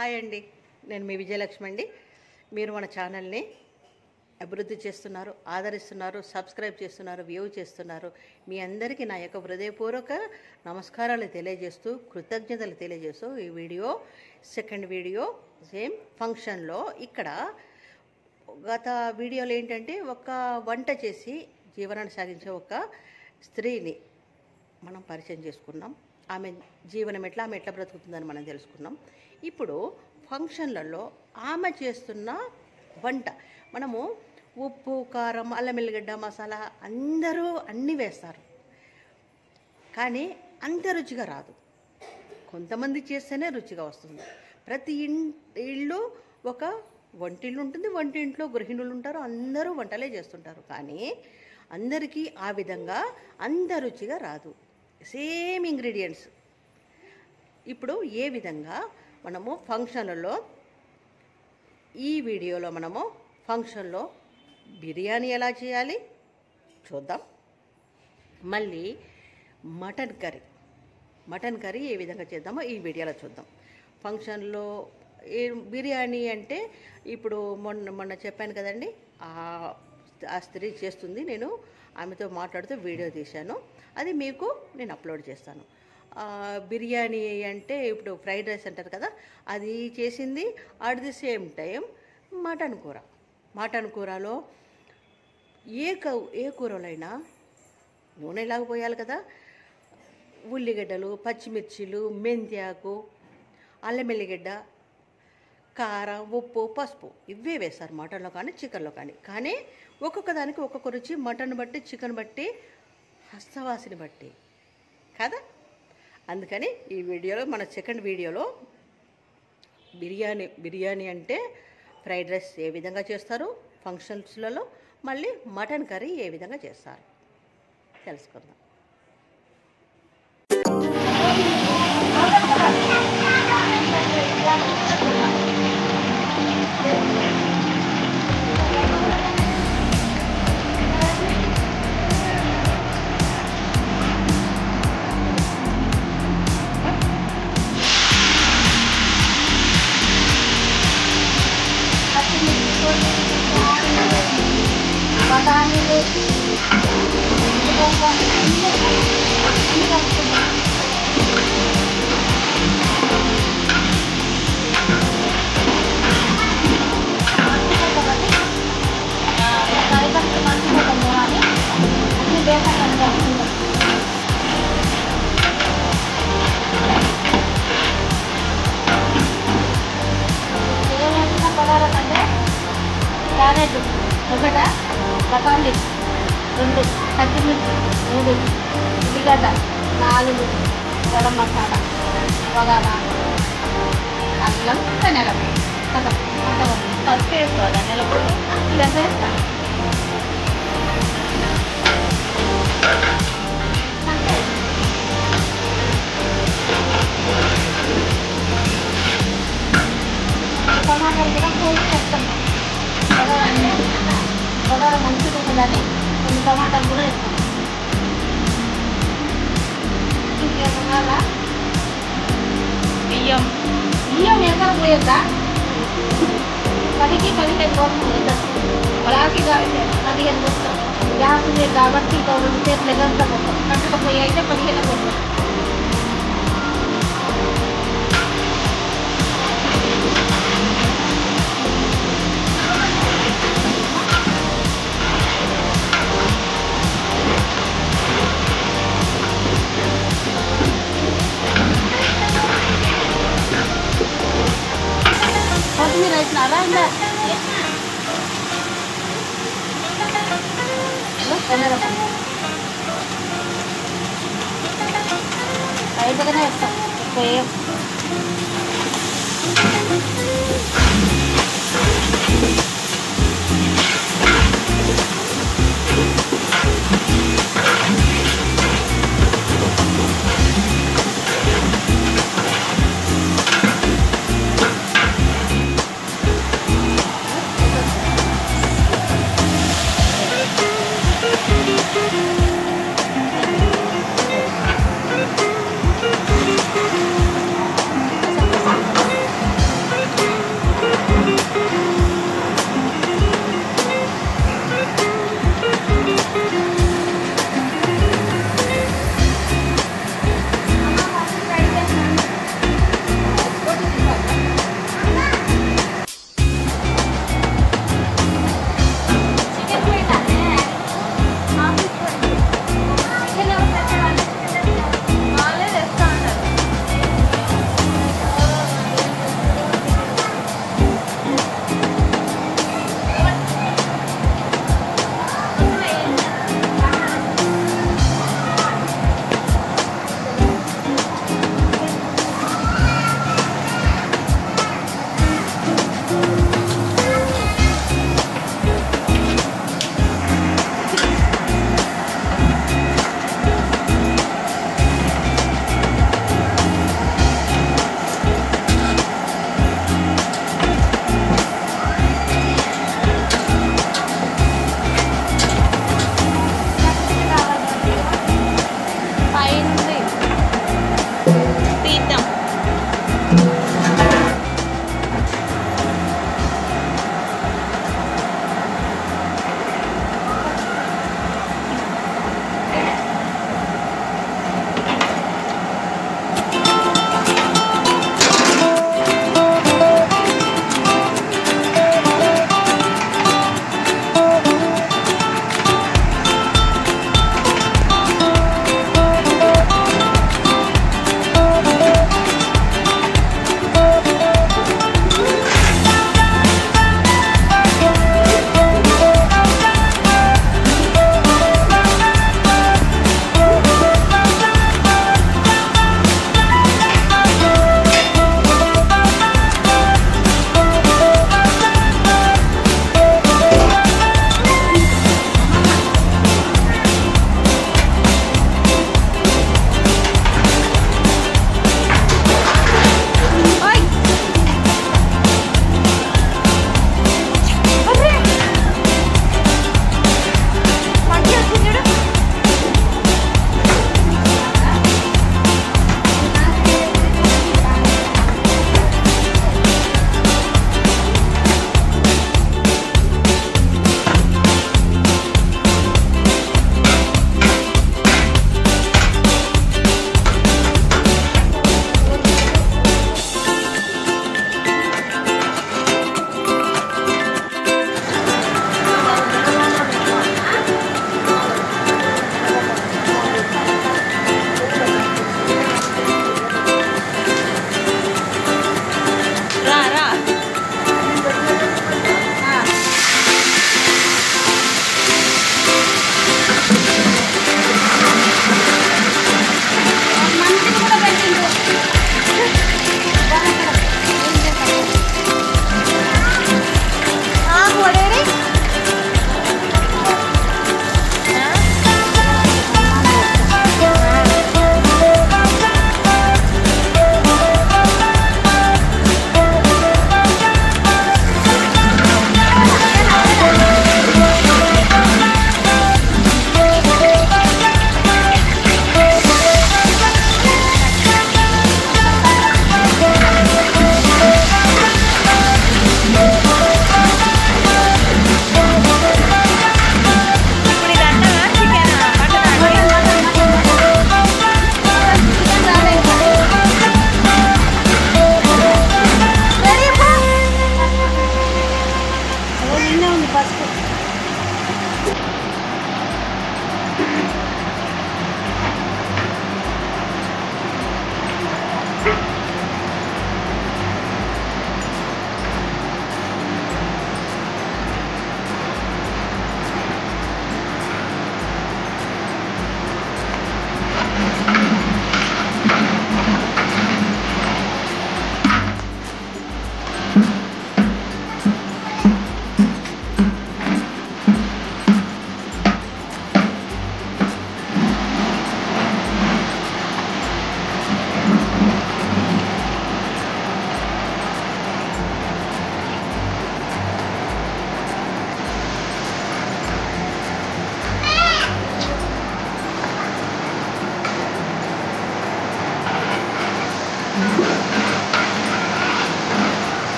Hi అండి, నేను మీ విజయలక్ష్మి అండి. మీరు మన ఛానల్ని అభివృద్ధి చేస్తున్నారు, ఆదరిస్తున్నారు, సబ్స్క్రైబ్ చేస్తున్నారు, వ్యూ చేస్తున్నారు. మీ అందరికీ నా యొక్క హృదయపూర్వక నమస్కారాలు తెలియజేస్తూ, కృతజ్ఞతలు తెలియజేస్తూ ఈ వీడియో సెకండ్ వీడియో సేమ్ ఫంక్షన్లో. ఇక్కడ గత వీడియోలో ఏంటంటే ఒక వంట చేసి జీవనాన్ని సాగించే ఒక స్త్రీని మనం పరిచయం చేసుకున్నాం. ఆమె జీవనం ఎట్లా, ఆమె ఎట్లా బ్రతుకుతుందని మనం తెలుసుకున్నాం. ఇప్పుడు ఫంక్షన్లలో ఆమె చేస్తున్న వంట, మనము ఉప్పు, కారం, అల్లం వెల్లిగడ్డ, మసాలా అందరూ అన్నీ వేస్తారు, కానీ అంత రుచిగా రాదు. కొంతమంది చేస్తేనే రుచిగా వస్తుంది. ప్రతి ఇల్లు ఒక వంటిల్లు ఉంటుంది, వంటింట్లో గృహిణులు ఉంటారు, అందరూ వంటలే చేస్తుంటారు, కానీ అందరికీ ఆ విధంగా అంత రుచిగా రాదు. Same ingredients. ఇప్పుడు ఏ విధంగా మనము ఫంక్షన్లలో, ఈ వీడియోలో మనము ఫంక్షన్లో బిర్యానీ ఎలా చేయాలి చూద్దాం. మళ్ళీ మటన్ కర్రీ ఏ విధంగా చేద్దామో ఈ వీడియోలో చూద్దాం. ఫంక్షన్లో బిర్యానీ అంటే ఇప్పుడు మొన్న చెప్పాను కదండి, ఆ స్త్రీ చేస్తుంది. నేను ఆమెతో మాట్లాడుతూ వీడియో తీశాను, అది మీకు నేను అప్లోడ్ చేస్తాను. బిర్యానీ అంటే ఇప్పుడు ఫ్రైడ్ రైస్ అంటారు కదా, అది చేసింది. At the same time mutton కూరలో ఏ కూరలైనా నూనె లాగా పోయాలి కదా. ఉల్లిగడ్డలు, పచ్చిమిర్చిలు, మెంతాకు, అల్లం వెల్లిగడ్డ, కారం, ఉప్పు, పసుపు ఇవే వేస్తారు మటన్లో కానీ చికెన్లో కానీ ఒక్కొక్క దానికి ఒక్కొక్క రుచి. మటన్ బట్టి, చికెన్ బట్టి, హస్తవాసిని బట్టి కదా. అందుకని ఈ వీడియోలో, మన సెకండ్ వీడియోలో బిర్యానీ అంటే ఫ్రైడ్ రైస్ ఏ విధంగా చేస్తారు ఫంక్షన్స్లలో, మళ్ళీ మటన్ కర్రీ ఏ విధంగా చేస్తారు తెలుసుకుందాం. క్యారెట్ ఒకట, బఠానీ 2, పచ్చిమిర్చి 3, ఉల్లిగడ్డ 4, గరం మసాలా, బగారా, అల్లం, ధనియాల పొడి, పసుపు వేసుకోవాలి. ధనియాల పొడి ఇదంతా వేస్తాను. టమాటాలు కూడా కోసి వేస్తాం. బగారా మంచిగా ఉంటుందని కొన్ని టమాటాలు కూడా వేస్తాం. ఇంకేమన్నా బియ్యం ఎక్కడ పోయొద్దా, 10-15 రోజులు పోయొద్దు. అలాగే 15 పోస్తాం. గ్యాస్ లేదు కాబట్టి 2 సేపులు ఎగంతా పోతాం. కట్టకపోయి అయితే 15 పోతాం. కొత్తిమీర వేసినారా? అయిపోగానే వేస్తాం.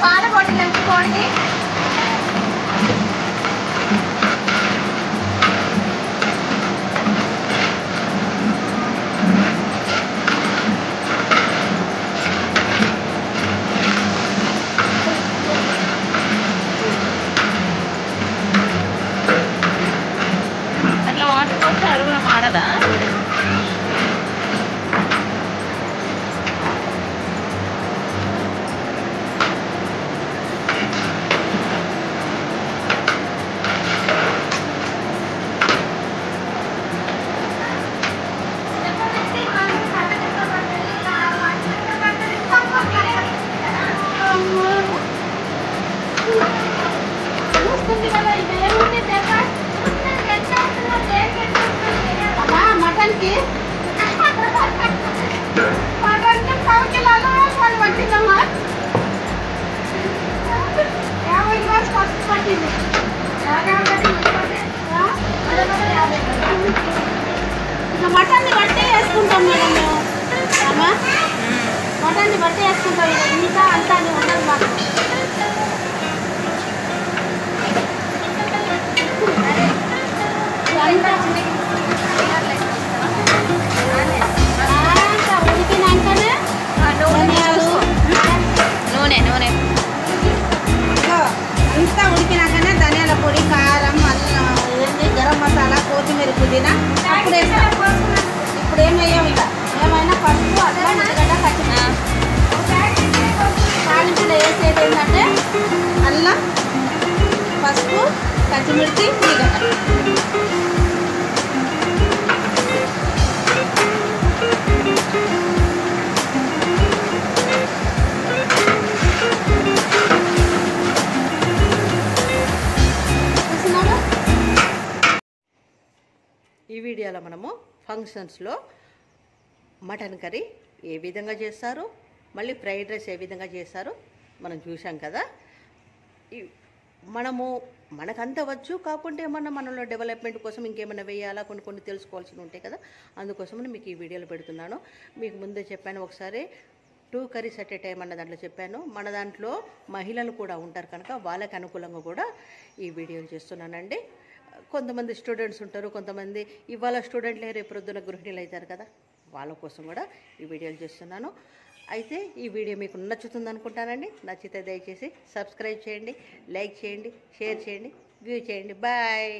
పాల బాటిల్ ఎంచుకోండి. అట్లా వాడుకోవచ్చు, అడుగున మాడదా? మటన్కి పట్టిందమ్మా, 50 గ్రామ్స్ ఫస్ట్ పట్టింది. ఇక మటన్ని బట్టే వేసుకుంటాం మేడం మేము. అమ్మా మటన్ని బట్టే వేసుకుంటాం. ఇంకా అంతా అది ఉండదు మాకు. ఉడికినాకనే నూనె నూనె అంతా ఉడికినాకనే ధనియాల పొడి, కారం, అల్లం, గరం మసాలా, కొత్తిమీర, పుదీనా అప్పుడు వేస్తాం. ఇప్పుడు ఏం వేయం. ఇక ఏమైనా పసుపు, అల్లం, ఉల్లిగడ్డ, పచ్చిమిర్చి. తాలింపులో వేసేది ఏంటంటే అల్లం, పసుపు, పచ్చిమిర్చి, ఉల్లిగడ్డ. ఈ వీడియోలో మనము ఫంక్షన్స్లో మటన్ కర్రీ ఏ విధంగా చేస్తారు, మళ్ళీ ఫ్రైడ్ రైస్ ఏ విధంగా చేస్తారు మనం చూసాం కదా. మనము మనకంత వచ్చు కాకుంటే ఏమన్నా మనలో డెవలప్మెంట్ కోసం ఇంకేమైనా వేయాలా, కొన్ని తెలుసుకోవాల్సి ఉంటాయి కదా. అందుకోసమని మీకు ఈ వీడియోలో పెడుతున్నాను. మీకు ముందే చెప్పాను ఒకసారి 2 కర్రీస్ అట్ ఏ టైం అన్న దాంట్లో చెప్పాను. మన దాంట్లో మహిళలు కూడా ఉంటారు కనుక వాళ్ళకి అనుకూలంగా కూడా ఈ వీడియోలు చేస్తున్నానండి. కొంతమంది స్టూడెంట్స్ ఉంటారు, కొంతమంది ఇవాళ స్టూడెంట్లే రేపు ప్రొద్దున గృహిణులు అవుతారు కదా, వాళ్ళ కోసం కూడా ఈ వీడియోలు చేస్తున్నాను. అయితే ఈ వీడియో మీకు నచ్చుతుంది అనుకుంటానండి. నచ్చితే దయచేసి సబ్స్క్రైబ్ చేయండి, లైక్ చేయండి, షేర్ చేయండి, వ్యూ చేయండి. బాయ్.